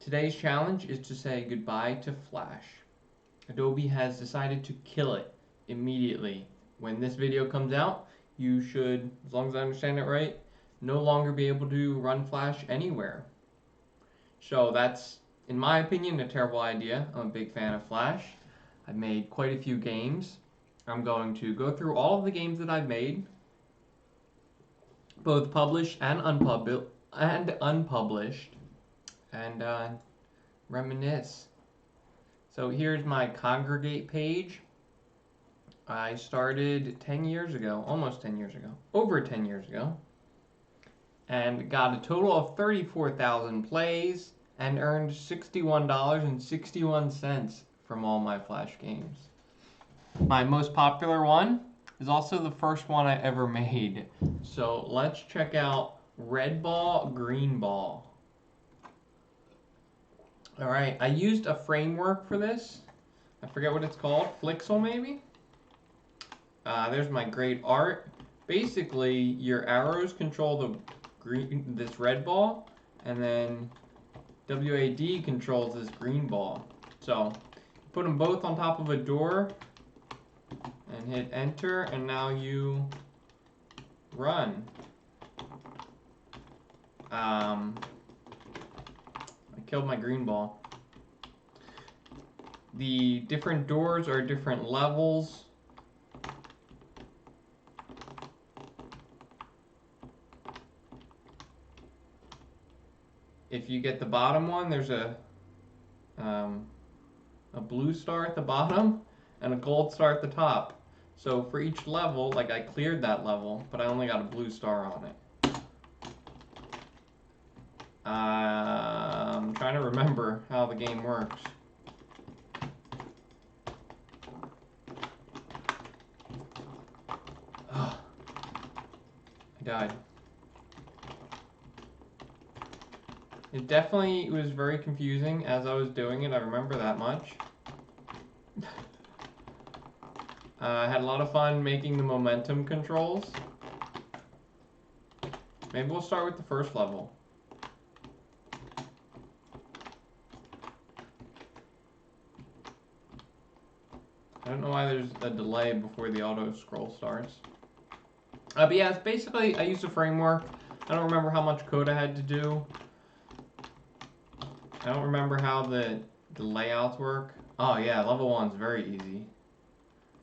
Today's challenge is to say goodbye to Flash. Adobe has decided to kill it immediately. When this video comes out, you should, as long as I understand it right, no longer be able to run Flash anywhere. So that's, in my opinion, a terrible idea. I'm a big fan of Flash. I've made quite a few games. I'm going to go through all of the games that I've made, both published and unpublished, and reminisce. So here's my Congregate page. I started 10 years ago, almost 10 years ago, over 10 years ago, and got a total of 34,000 plays and earned $61.61 from all my Flash games. My most popular one is also the first one I ever made. So let's check out Red Ball, Green Ball. Alright, I used a framework for this. I forget what it's called. Flixel, maybe? There's my great art. Basically, your arrows control this red ball, and then WAD controls this green ball. So, put them both on top of a door, and hit enter, and now you run. I killed my green ball. The different doors are different levels. If you get the bottom one, there's a blue star at the bottom and a gold star at the top. So for each level, like I cleared that level, but I only got a blue star on it. I'm trying to remember how the game works. Oh, I died. It definitely was very confusing as I was doing it, I remember that much. I had a lot of fun making the momentum controls. Maybe we'll start with the first level. I don't know why there's a delay before the auto scroll starts. But yeah, it's basically, I used a framework. I don't remember how much code I had to do. I don't remember how the layouts work. Oh yeah, level 1's very easy.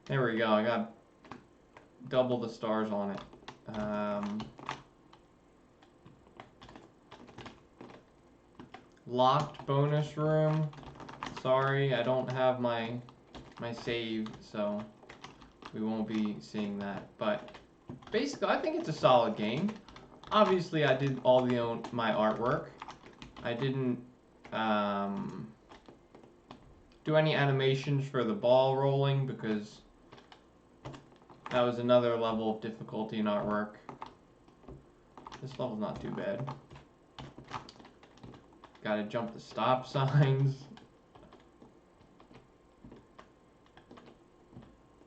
There we go, I got double the stars on it. Locked bonus room. Sorry, I don't have my save, so we won't be seeing that. But basically, I think it's a solid game. Obviously, I did all my artwork. I didn't do any animations for the ball rolling because that was another level of difficulty in artwork. This level's not too bad. Gotta jump the stop signs.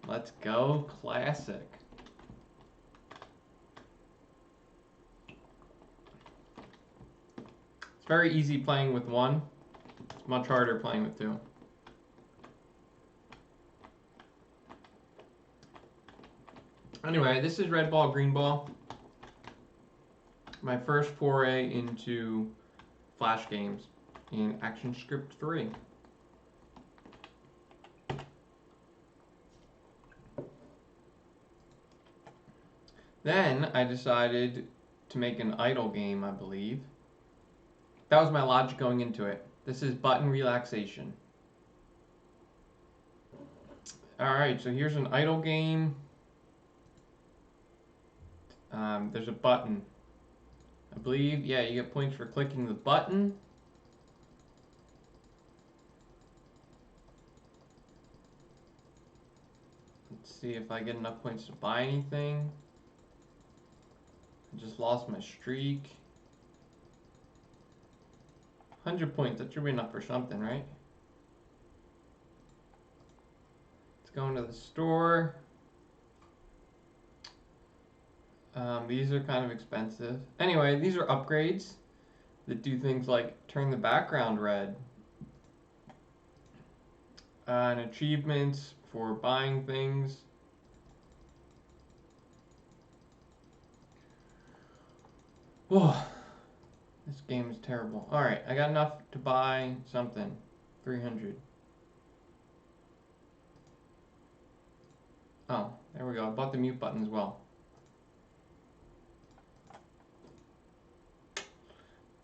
Let's go, classic. It's very easy playing with one. It's much harder playing with two. Anyway, this is Red Ball, Green Ball. My first foray into Flash games in ActionScript 3. Then I decided to make an idle game, I believe. That was my logic going into it. This is button relaxation. Alright, so here's an idle game. There's a button. I believe, yeah, you get points for clicking the button. Let's see if I get enough points to buy anything. I just lost my streak. 100 points, that should be enough for something, right? Let's go into the store. These are kind of expensive. Anyway, these are upgrades. that do things like turn the background red. And achievements for buying things. Whoa, this game is terrible. Alright, I got enough to buy something. 300. Oh, there we go. I bought the mute button as well.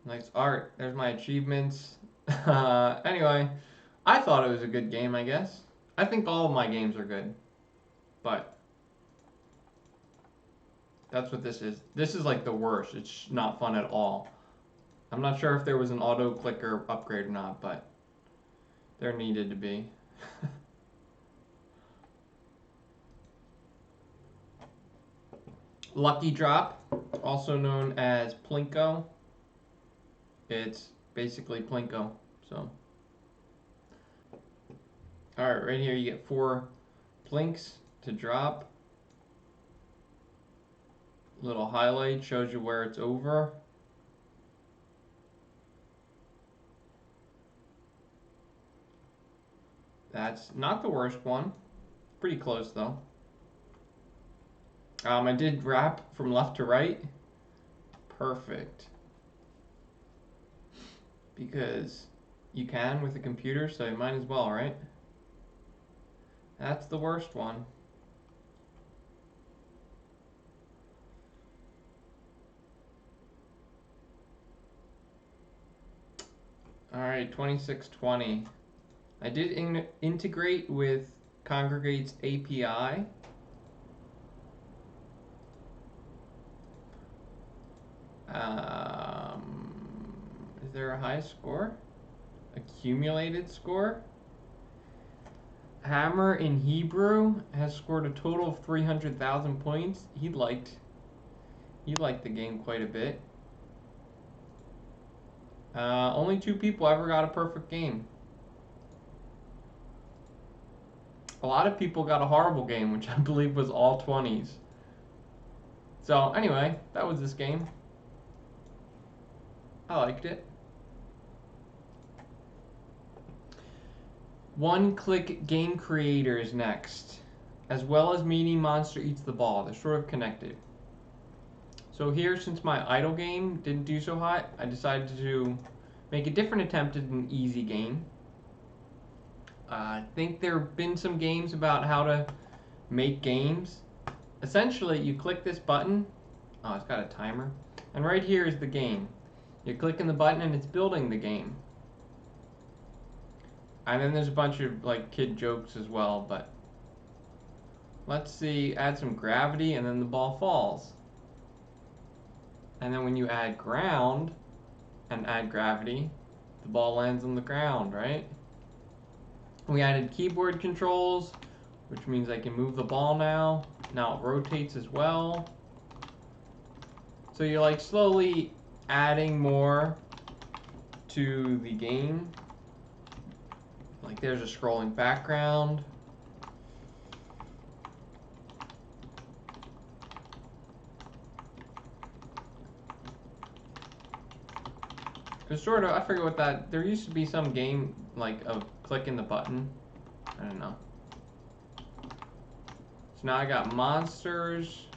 Nice art. There's my achievements. Anyway, I thought it was a good game, I guess. I think all of my games are good. But that's what this is. This is like the worst. It's not fun at all. I'm not sure if there was an auto clicker upgrade or not, but there needed to be. Lucky Drop, also known as Plinko. It's basically Plinko, so. Alright, right here you get 4 Plinks to drop. Little highlight shows you where it's over. That's not the worst one. Pretty close though. I did wrap from left to right. Perfect. Because you can with a computer, so you might as well, right? That's the worst one. Alright, 2620. I did integrate with Congregate's API. Is there a high score? Accumulated score? Hammer in Hebrew has scored a total of 300,000 points. He liked the game quite a bit. Only 2 people ever got a perfect game. A lot of people got a horrible game, which I believe was all 20s. So anyway, that was this game. I liked it. One-click game creators next, as well as Meanie Monster Eats the Ball. They're sort of connected. So here, since my idle game didn't do so hot, I decided to make a different attempt at an easy game. I think there have been some games about how to make games. Essentially, you click this button. Oh, it's got a timer. And right here is the game. You're clicking the button and it's building the game. And then there's a bunch of like kid jokes as well, but let's see, add some gravity and then the ball falls. And then when you add ground and add gravity, the ball lands on the ground, right? We added keyboard controls, which means I can move the ball now. Now it rotates as well. So you're like slowly adding more to the game. Like there's a scrolling background. It's sort of, I forget what that, there used to be some game like of clicking the button. I don't know. So now I got monsters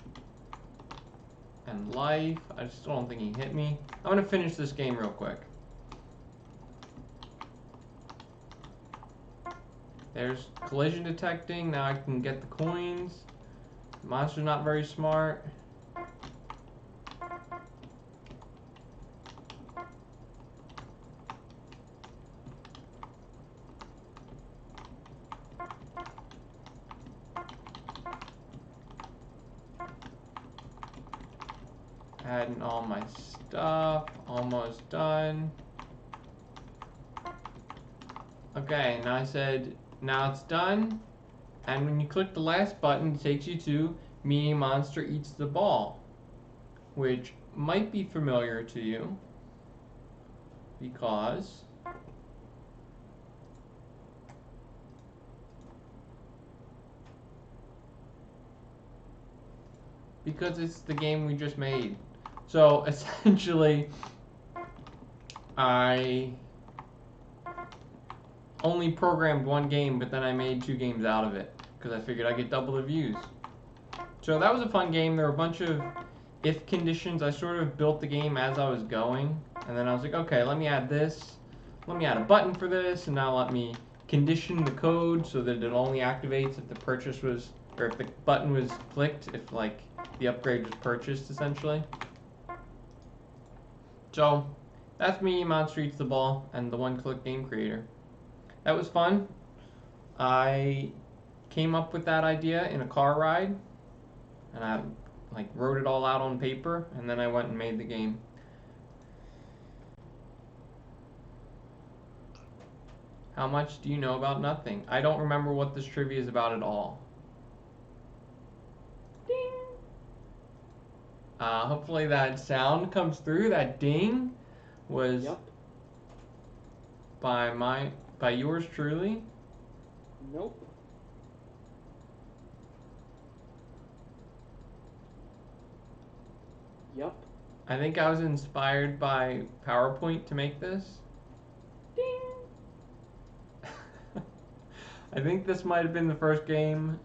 and life. I still don't think he hit me. I'm gonna finish this game real quick. There's collision detecting. Now I can get the coins. The monster's not very smart. Adding all my stuff. Almost done. Okay, now I said, now it's done. And when you click the last button, it takes you to Meanie Monster Eats the Ball, which might be familiar to you because it's the game we just made. So essentially, I only programmed one game, but then I made 2 games out of it because I figured I'd get double the views. So that was a fun game. There were a bunch of if conditions. I sort of built the game as I was going, and then I was like, okay, let me add this. Let me add a button for this, and now let me condition the code so that it only activates if the purchase was, or if the button was clicked, if like the upgrade was purchased essentially. So that's me, Monster Eats the Ball, and the one-click game creator. That was fun. I came up with that idea in a car ride, and I like wrote it all out on paper, and then I went and made the game. How much do you know about nothing? I don't remember what this trivia is about at all. Ding! Hopefully that sound comes through. That ding was by yours truly. Nope. Yup. I think I was inspired by PowerPoint to make this. Ding! I think this might have been the first game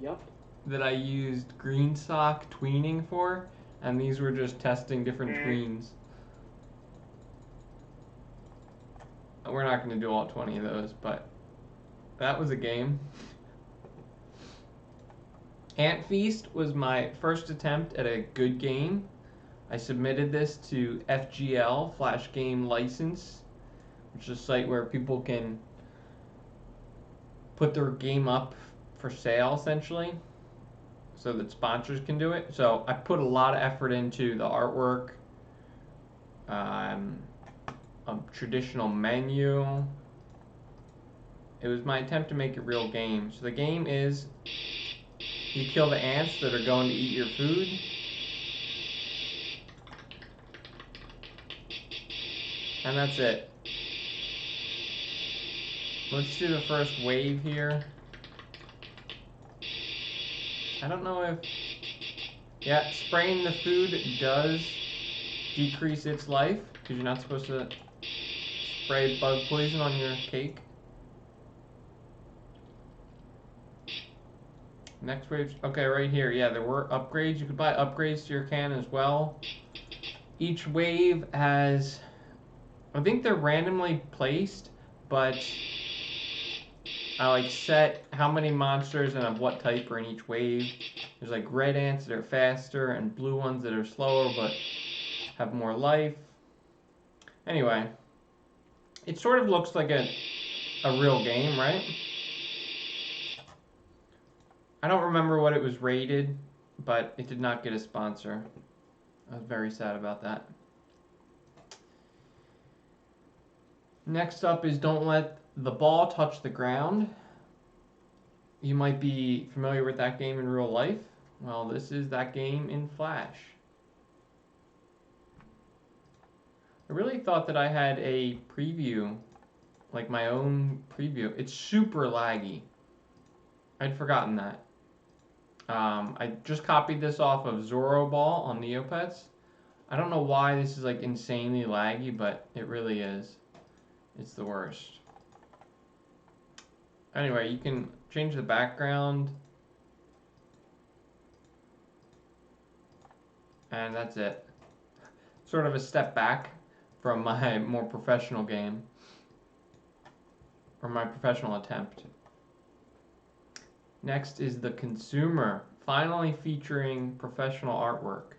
that I used green sock tweening for, and these were just testing different tweens. We're not going to do all 20 of those, but that was a game. Ant Feast was my first attempt at a good game. I submitted this to FGL, Flash Game License, which is a site where people can put their game up for sale, essentially, so that sponsors can do it. So I put a lot of effort into the artwork, a traditional menu. It was my attempt to make a real game. So the game is you kill the ants that are going to eat your food. And that's it. Let's do the first wave here. I don't know if... Yeah, spraying the food does decrease its life, because you're not supposed to spray bug poison on your cake. Next wave... Okay, right here. Yeah, there were upgrades. You could buy upgrades to your can as well. Each wave has... I think they're randomly placed, but I like set how many monsters and of what type are in each wave. There's like red ants that are faster and blue ones that are slower but have more life. Anyway, it sort of looks like a real game, right? I don't remember what it was rated, but it did not get a sponsor. I was very sad about that. Next up is Don't Let the Ball Touch the Ground. You might be familiar with that game in real life. Well, this is that game in Flash. I really thought that I had a preview, like my own preview. It's super laggy. I'd forgotten that. I just copied this off of Zorro Ball on Neopets. I don't know why this is like insanely laggy, but it really is. It's the worst. Anyway, you can change the background. And that's it. Sort of a step back from my more professional game. Or my professional attempt. Next is The Consumer, finally featuring professional artwork.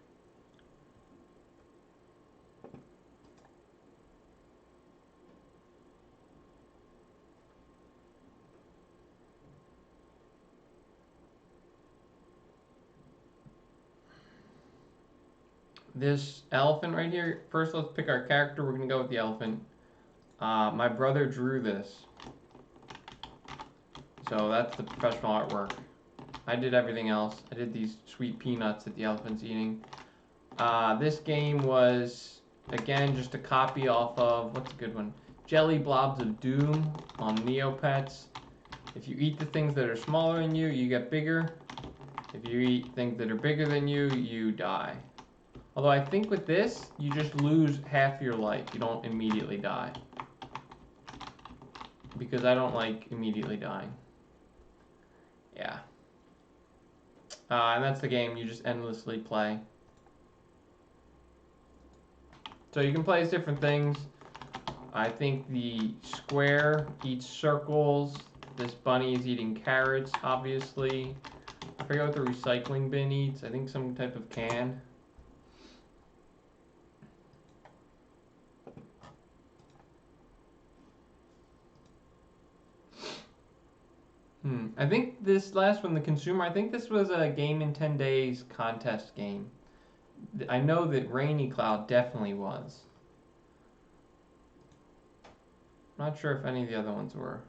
This elephant right here, first let's pick our character. We're going to go with the elephant. My brother drew this. So that's the professional artwork. I did everything else. I did these sweet peanuts that the elephant's eating. This game was, again, just a copy off of, what's a good one? Jelly Blobs of Doom on Neopets. If you eat the things that are smaller than you, you get bigger. If you eat things that are bigger than you, you die. Although I think with this, you just lose half your life. You don't immediately die. Because I don't like immediately dying. Yeah. And that's the game. You just endlessly play. So you can play as different things. I think the square eats circles. This bunny is eating carrots, obviously. I forget what the recycling bin eats. I think some type of can. I think this last one, the consumer, I think this was a game in 10 days contest game. I know that Rainy Cloud definitely was. Not sure if any of the other ones were.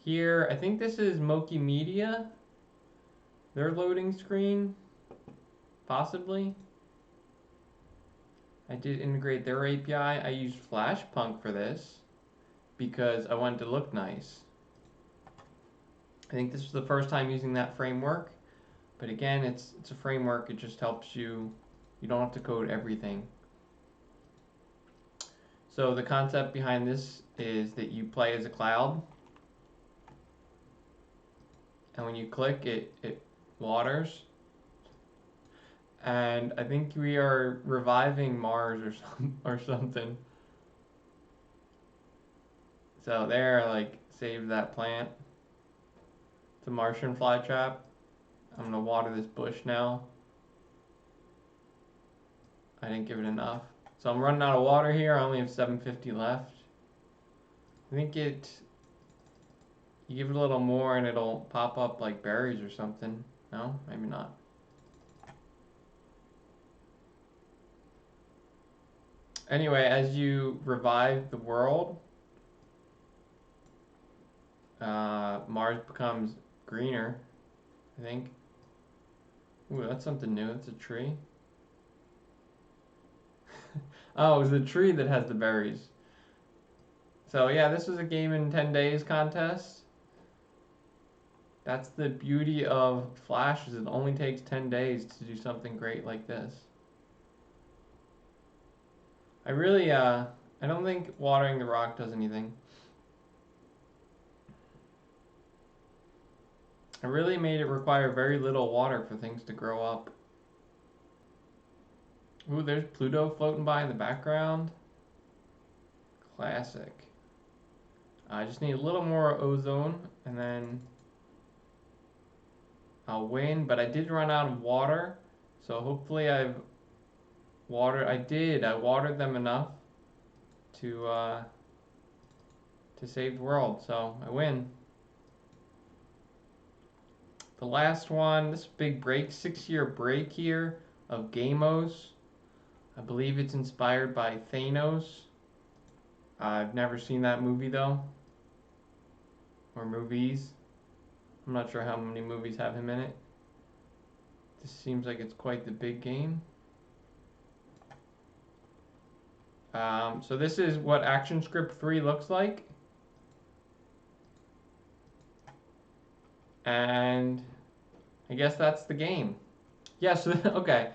Here, I think this is Moki Media. Their loading screen, possibly. I did integrate their API. I used Flashpunk for this because I wanted to look nice. I think this was the first time using that framework. But again, it's a framework. It just helps you. You don't have to code everything. So the concept behind this is that you play as a cloud. And when you click, it waters. And I think we are reviving Mars or something. So there, like, save that plant. It's a Martian flytrap. I'm gonna water this bush now. I didn't give it enough. So I'm running out of water here. I only have 750 left. I think you give it a little more and it'll pop up like berries or something. No, maybe not. Anyway, as you revive the world, Mars becomes greener, I think. Ooh, that's something new. It's a tree. Oh, it was the tree that has the berries. So yeah, this was a game in 10 days contest. That's the beauty of Flash, is it only takes 10 days to do something great like this. I really, I don't think watering the rock does anything. I really made it require very little water for things to grow up. Ooh, there's Pluto floating by in the background. Classic. I just need a little more ozone and then I'll win, but I did run out of water, so hopefully I watered them enough to save the world, so I win. The last one, this big break, 6-year break here of Gamos. I believe it's inspired by Thanos. I've never seen that movie though, or movies. I'm not sure how many movies have him in it. This seems like it's quite the big game. So this is what ActionScript 3 looks like. And I guess that's the game. Yes, yeah, so, okay.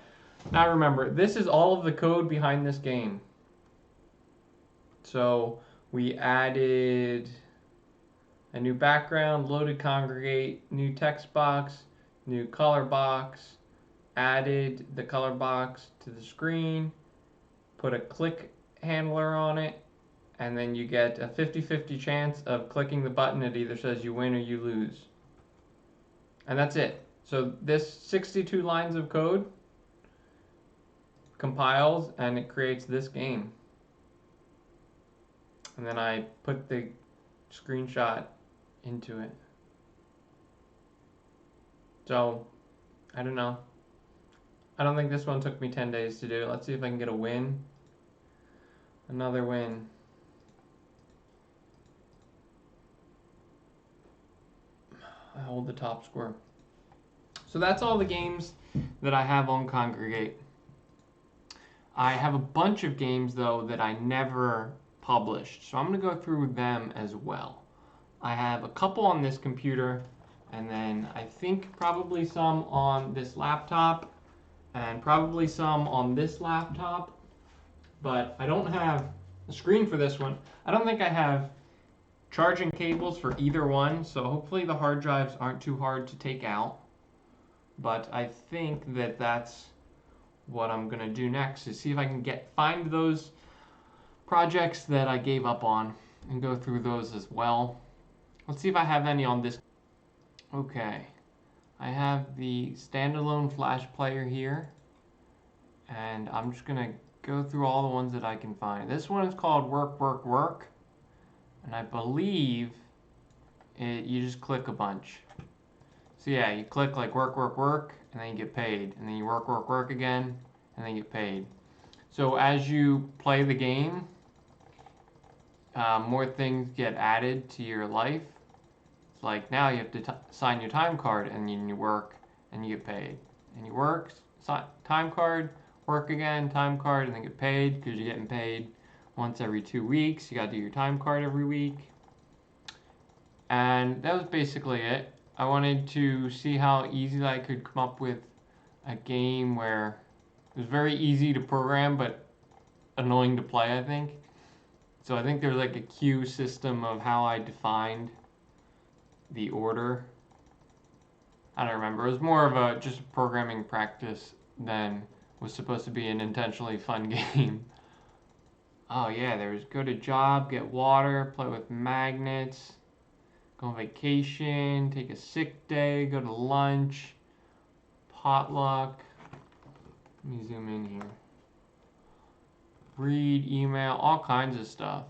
Now remember, this is all of the code behind this game. So we added a new background, loaded congregate, new text box, new color box, added the color box to the screen, put a click handler on it, and then you get a 50-50 chance of clicking the button. It either says you win or you lose. And that's it. So this 62 lines of code compiles and it creates this game. And then I put the screenshot into it. So, I don't know. I don't think this one took me 10 days to do. Let's see if I can get a win. Another win. I hold the top score. So that's all the games that I have on Congregate. I have a bunch of games though that I never published, so I'm going to go through them as well. I have a couple on this computer, and then I think probably some on this laptop, and probably some on this laptop, but I don't have a screen for this one. I don't think I have charging cables for either one, so hopefully the hard drives aren't too hard to take out. But I think that that's what I'm gonna do next, is see if I can find those projects that I gave up on and go through those as well. Let's see if I have any on this. Okay, I have the standalone flash player here, and I'm just gonna go through all the ones that I can find. This one is called Work, Work, Work, and I believe you just click a bunch. So yeah, you click like work, work, work, and then you get paid. And then you work, work, work again, and then you get paid. So as you play the game, more things get added to your life. It's like now you have to sign your time card, and then you work, and you get paid. And you work, time card, work again, time card, and then get paid, because you're getting paid once every 2 weeks. You got to do your time card every week. And that was basically it. I wanted to see how easy I could come up with a game where it was very easy to program but annoying to play, I think. So I think there was like a queue system of how I defined the order. I don't remember. It was more of just a programming practice than was supposed to be an intentionally fun game. Oh yeah, there's go to job, get water, play with magnets, go on vacation, take a sick day, go to lunch, potluck. Let me zoom in here. Read, email, all kinds of stuff.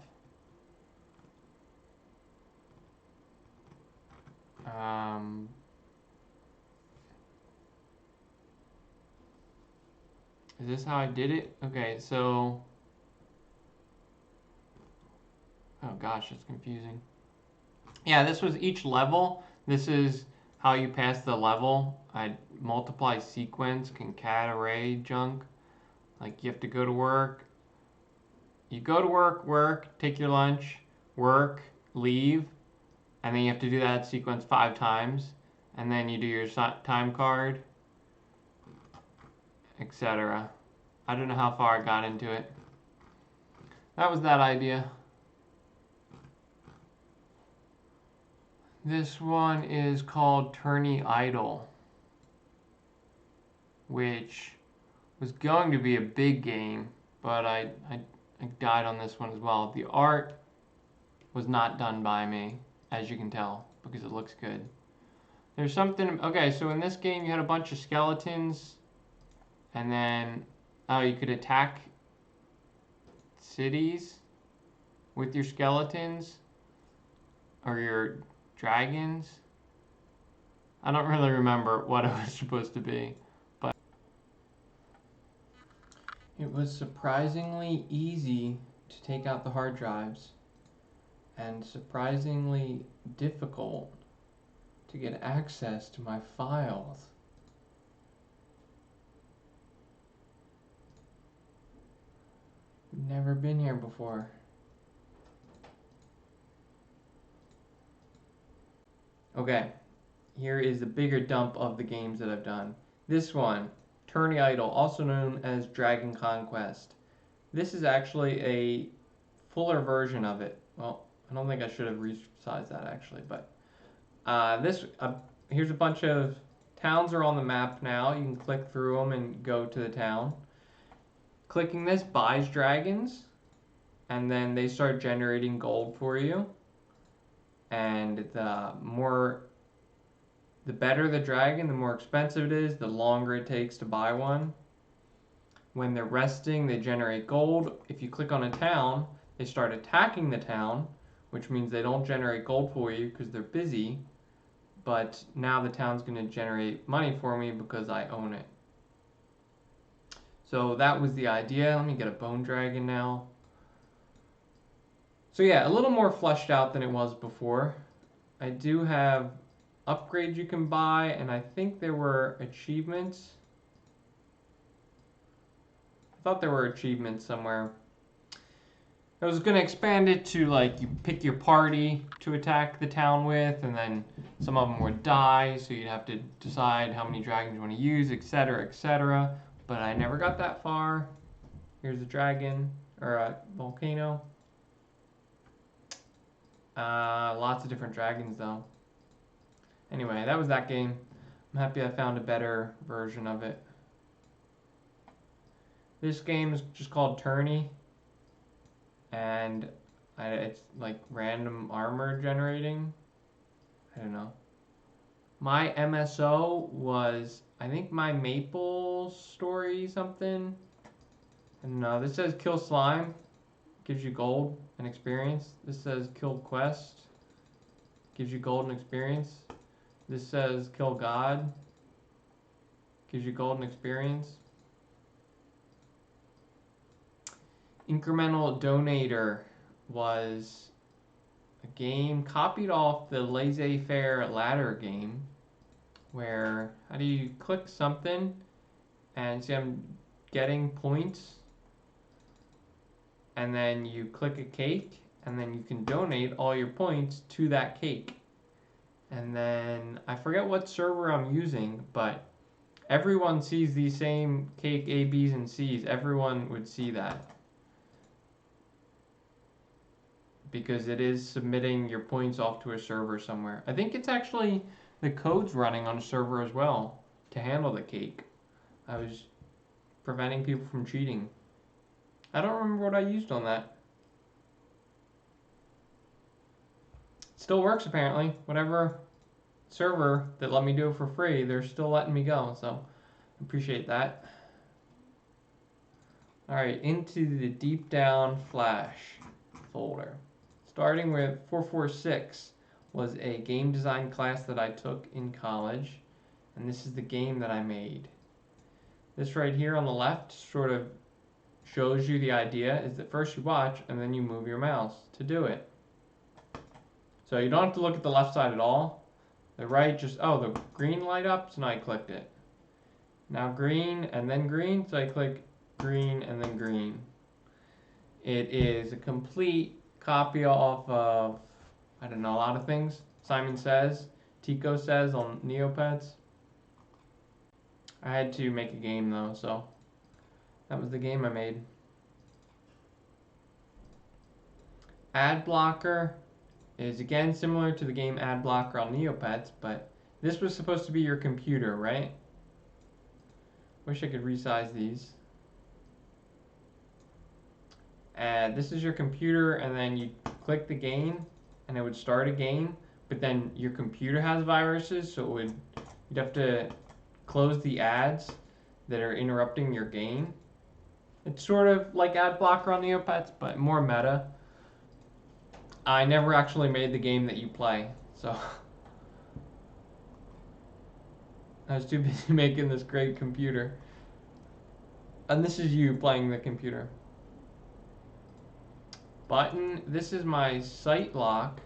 Is this how I did it? Okay, so... Oh gosh, it's confusing. Yeah, this was each level. This is how you pass the level. I multiply sequence, concat array junk. Like you have to go to work. You go to work, work, take your lunch, work, leave, and then you have to do that sequence 5 times. And then you do your time card, etc. I don't know how far I got into it. That was that idea. This one is called Turning Idle, which was going to be a big game, but I died on this one as well. The art was not done by me, as you can tell, because it looks good. There's something, okay, so in this game you had a bunch of skeletons, and then you could attack cities with your skeletons, or your dragons. I don't really remember what it was supposed to be, but it was surprisingly easy to take out the hard drives and surprisingly difficult to get access to my files. Never been here before. Okay, here is the bigger dump of the games that I've done. This one, Turning Idle, also known as Dragon Conquest. This is actually a fuller version of it. Well, I don't think I should have resized that actually, but here's a bunch of towns are on the map now. You can click through them and go to the town. Clicking this buys dragons, and then they start generating gold for you. And the better the dragon, the more expensive it is, the longer it takes to buy one. When they're resting, they generate gold. If you click on a town, they start attacking the town, which means they don't generate gold for you because they're busy. But now the town's going to generate money for me because I own it. So that was the idea. Let me get a bone dragon now. So yeah, a little more fleshed out than it was before. I do have upgrades you can buy, and I think there were achievements. I thought there were achievements somewhere. I was going to expand it to, like, you pick your party to attack the town with, and then some of them would die, so you'd have to decide how many dragons you want to use, etc., etc. but I never got that far. Here's a dragon, or a volcano. Lots of different dragons though. Anyway, that was that game. I'm happy I found a better version of it. This game is just called Tourney, and it's like random armor generating. I don't know. My MSO was, I think, my Maple story something. I don't know. This says kill slime, gives you gold and experience. This says kill quest, gives you gold and experience. This says kill god, gives you gold and experience. Incremental Donator was a game copied off the laissez-faire ladder game, where how do you click something and see I'm getting points, and then you click a cake and then you can donate all your points to that cake. And then I forget what server I'm using, but everyone sees the same cake A, B's, and C's. Everyone would see that, because it is submitting your points off to a server somewhere. I think it's actually the code's running on a server as well to handle the cake. I was preventing people from cheating. I don't remember what I used on that. Still works apparently. Whatever server that let me do it for free, they're still letting me go, so I appreciate that. Alright, into the deep down flash folder. Starting with 446 was a game design class that I took in college, and this is the game that I made. This right here on the left sort of shows you the idea, is that first you watch and then you move your mouse to do it. So you don't have to look at the left side at all. The right just, oh, the green light up, so now I clicked it. Now green and then green, so I click green and then green. It is a complete copy off of, I don't know, a lot of things. Simon Says, Tico Says on Neopets. I had to make a game though, so that was the game I made. Ad blocker is again similar to the game Ad Blocker on Neopets, but this was supposed to be your computer, right? Wish I could resize these. And this is your computer, and then you click the game and it would start a game, but then your computer has viruses, so you'd have to close the ads that are interrupting your game. It's sort of like Ad Blocker on Neopets, but more meta. I never actually made the game that you play, so I was too busy making this great computer. And this is you playing the computer. Button, this is my site lock,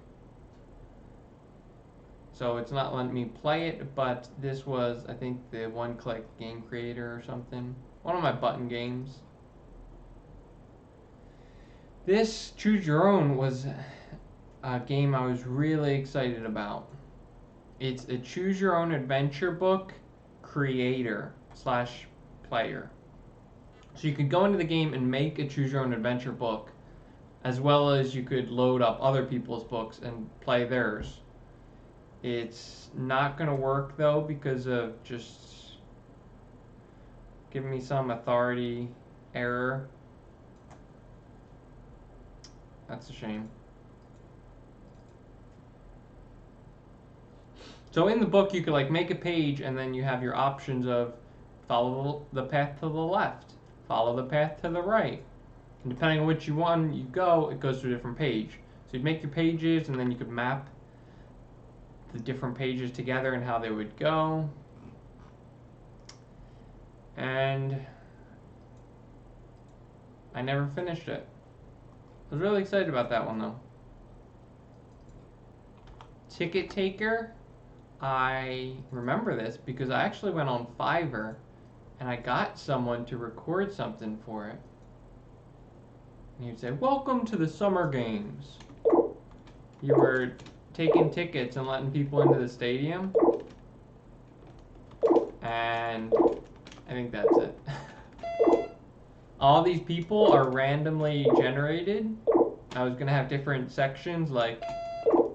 so it's not letting me play it, but this was, I think, the one-click game creator or something. One of my button games. This Choose Your Own was a game I was really excited about. It's a Choose Your Own adventure book creator / player. So you could go into the game and make a Choose Your Own adventure book, as well as you could load up other people's books and play theirs. It's not going to work though because of just giving me some authority error. That's a shame. So in the book you could like make a page and then you have your options of follow the path to the left, follow the path to the right. And depending on which one you go, it goes to a different page. So you'd make your pages and then you could map the different pages together and how they would go. And I never finished it. I was really excited about that one though. Ticket Taker, I remember this because I actually went on Fiverr and I got someone to record something for it. And he'd say, "Welcome to the Summer Games." You were taking tickets and letting people into the stadium. And I think that's it. All these people are randomly generated. I was gonna have different sections, like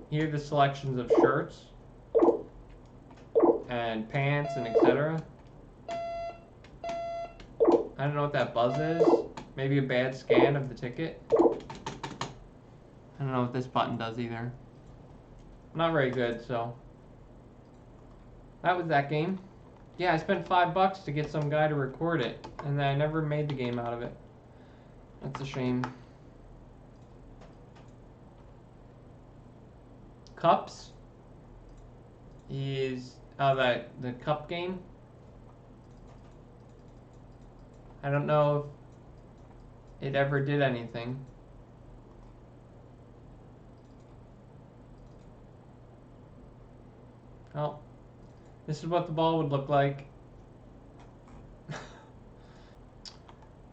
here are the selections of shirts and pants and etc. I don't know what that buzz is. Maybe a bad scan of the ticket. I don't know what this button does either. Not very good, so. That was that game. Yeah, I spent $5 to get some guy to record it, and then I never made the game out of it. That's a shame. Cups is the cup game. I don't know if it ever did anything. Well, this is what the ball would look like.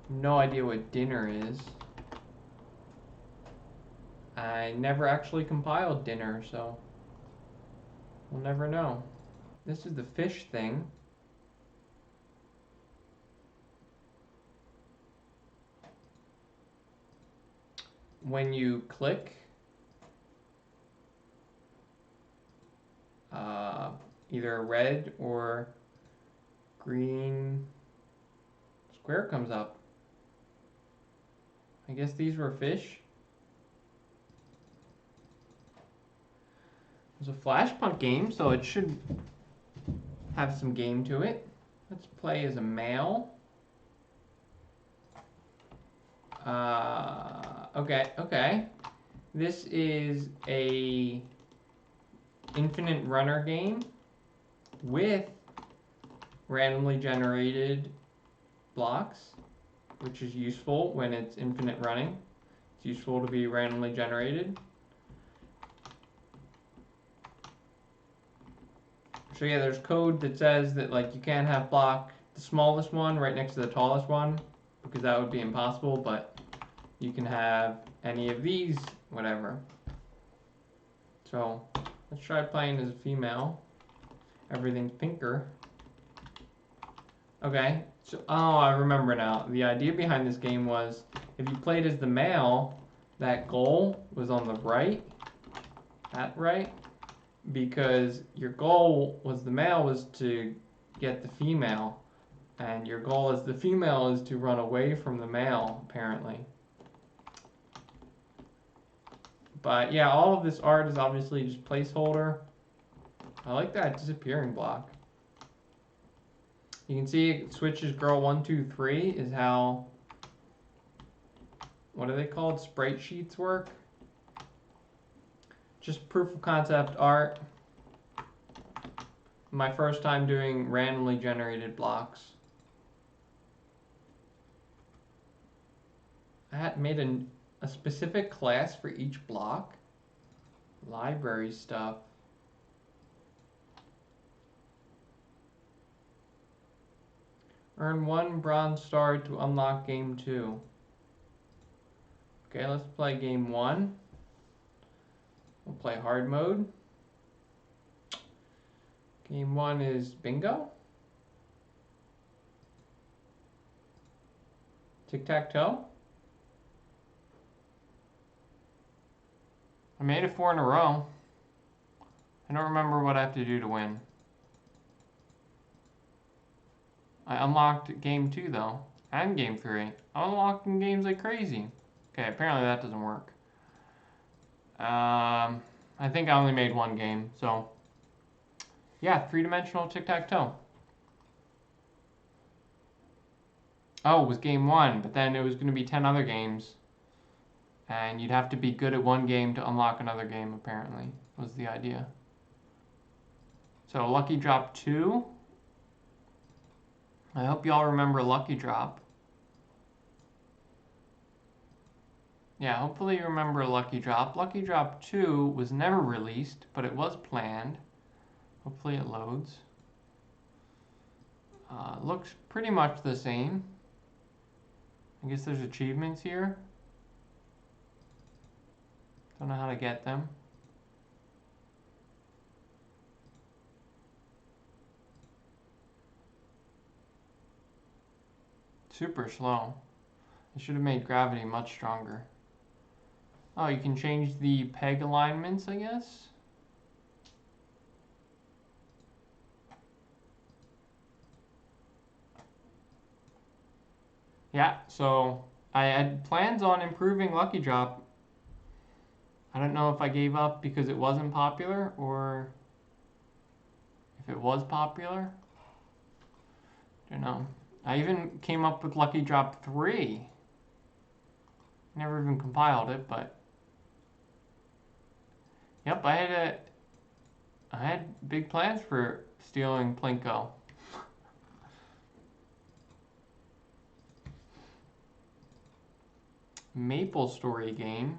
No idea what dinner is. I never actually compiled dinner, so we'll never know. This is the fish thing. When you click either a red or green square comes up. I guess these were fish. It's a Flashpunk game, so it should have some game to it. Let's play as a male. Okay. This is a infinite runner game with randomly generated blocks, which is useful when it's infinite running. It's useful to be randomly generated. So yeah, there's code that says that like you can't have block the smallest one right next to the tallest one, because that would be impossible, but you can have any of these, whatever. So let's try playing as a female. Everything's pinker. Okay, so I remember now. The idea behind this game was if you played as the male, that goal was on the right, that right, because your goal was the male was to get the female, and your goal as the female is to run away from the male, apparently. But yeah, all of this art is obviously just placeholder. I like that disappearing block. You can see it switches girl 1, 2, 3 is how, what are they called? Sprite sheets work. Just proof of concept art. My first time doing randomly generated blocks. I had made a specific class for each block. Library stuff. Earn 1 bronze star to unlock game 2. Okay, let's play game 1. We'll play hard mode. Game 1 is bingo. Tic-tac-toe. I made it 4 in a row. I don't remember what I have to do to win. I unlocked game 2 though, and game 3. I'm unlocking games like crazy. Okay, apparently that doesn't work. I think I only made 1 game, so yeah, 3-dimensional tic-tac-toe. Oh, it was game 1, but then it was going to be 10 other games. And you'd have to be good at 1 game to unlock another game, apparently, was the idea. So Lucky Drop 2. I hope y'all remember Lucky Drop. Yeah, hopefully you remember Lucky Drop. Lucky Drop 2 was never released, but it was planned. Hopefully it loads. Looks pretty much the same. I guess there's achievements here. Don't know how to get them. Super slow. should have made gravity much stronger. Oh, you can change the peg alignments, I guess? Yeah, so I had plans on improving Lucky Drop. I don't know if I gave up because it wasn't popular or if it was popular. I don't know. I even came up with Lucky Drop 3. Never even compiled it, but yep, I had big plans for stealing Plinko. Maple Story game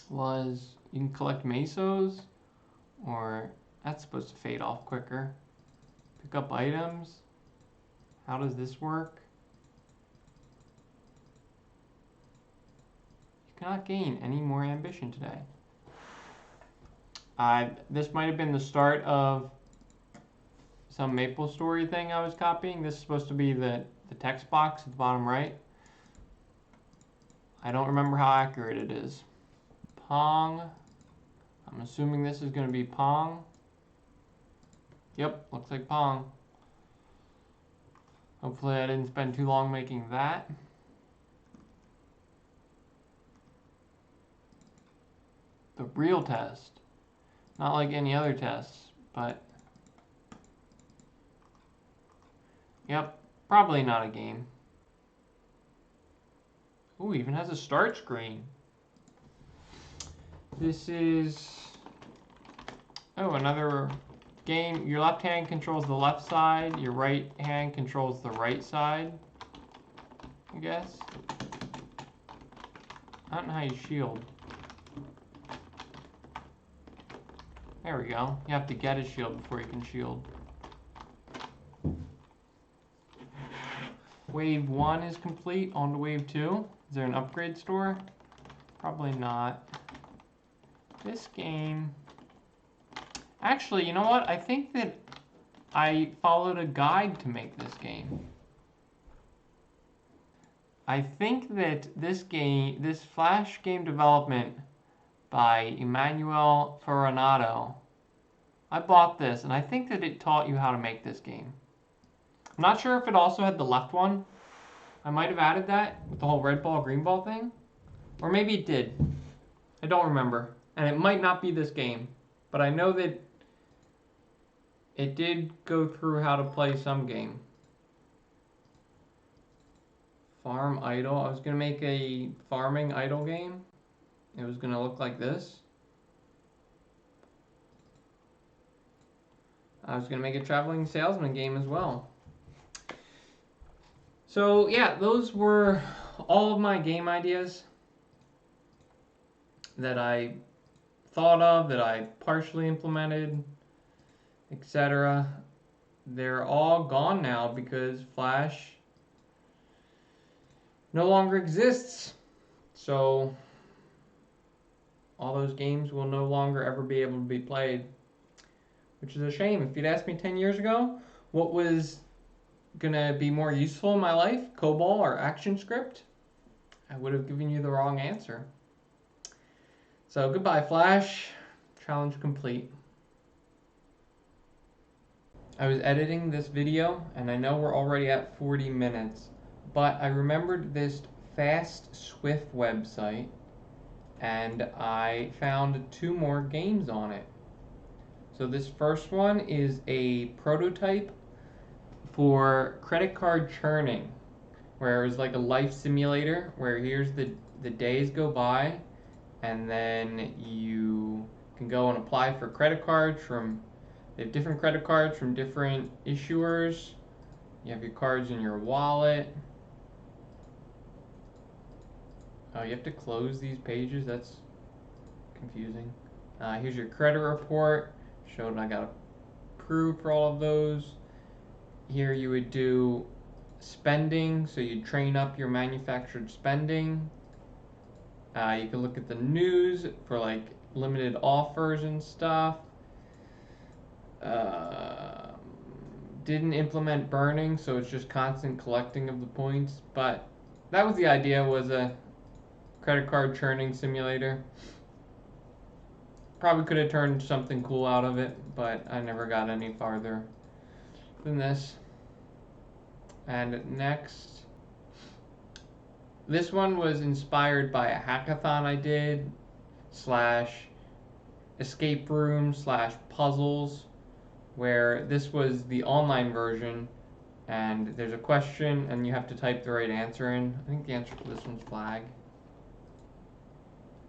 was you can collect mesos, or that's supposed to fade off quicker. Pick up items. How does this work? You cannot gain any more ambition today. This might have been the start of some Maple Story thing I was copying. This is supposed to be the text box at the bottom right. I don't remember how accurate it is. Pong. I'm assuming this is going to be Pong. Yep, looks like Pong. Hopefully I didn't spend too long making that. The real test. Not like any other tests, but yep, probably not a game. Ooh, even has a start screen. This is, oh, another game. Your left hand controls the left side, your right hand controls the right side, I guess. I don't know how you shield. There we go. You have to get a shield before you can shield. Wave 1 is complete. On to wave 2. Is there an upgrade store? Probably not. This game... Actually, you know what? I think that I followed a guide to make this game. I think that this game, this Flash game development by Emmanuel Ferronato, I bought this, and I think that it taught you how to make this game. I'm not sure if it also had the left one. I might have added that with the whole red ball, green ball thing. Or maybe it did. I don't remember. And it might not be this game. But I know that it did go through how to play some game. Farm Idle. I was going to make a farming idle game. It was going to look like this. I was going to make a traveling salesman game as well. So yeah, those were all of my game ideas that I thought of, that I partially implemented, etc. They're all gone now because Flash no longer exists. So all those games will no longer ever be able to be played, which is a shame. If you'd asked me 10 years ago what was gonna be more useful in my life, COBOL or ActionScript, I would have given you the wrong answer. So goodbye, Flash. Challenge complete. I was editing this video, and I know we're already at 40 minutes, but I remembered this Fast Swift website, and I found 2 more games on it. So this first one is a prototype for credit card churning, where it was like a life simulator, where here's the days go by, and then you can go and apply for credit cards from, they have different credit cards from different issuers. You have your cards in your wallet. Oh, you have to close these pages? That's confusing. Here's your credit report. Showed I got approved for all of those. Here you would do spending, so you train up your manufactured spending. You can look at the news for like limited offers and stuff. Didn't implement burning, so it's just constant collecting of the points, but that was the idea, was a credit card churning simulator. Probably could have turned something cool out of it, but I never got any farther than this. And next, this one was inspired by a hackathon I did, slash escape room slash puzzles, where this was the online version, and there's a question and you have to type the right answer in. I think the answer to this one's flag.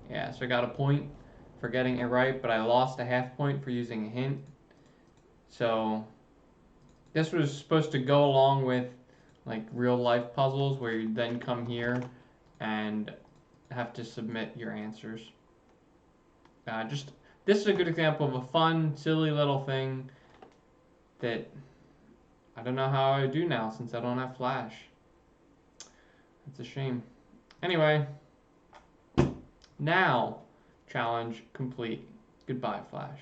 Yeah, so I got a point for getting it right, but I lost a half point for using a hint. So this was supposed to go along with like real life puzzles where you then come here and have to submit your answers. This is a good example of a fun, silly little thing that I don't know how I do now since I don't have Flash. It's a shame. Anyway, now challenge complete. Goodbye, Flash.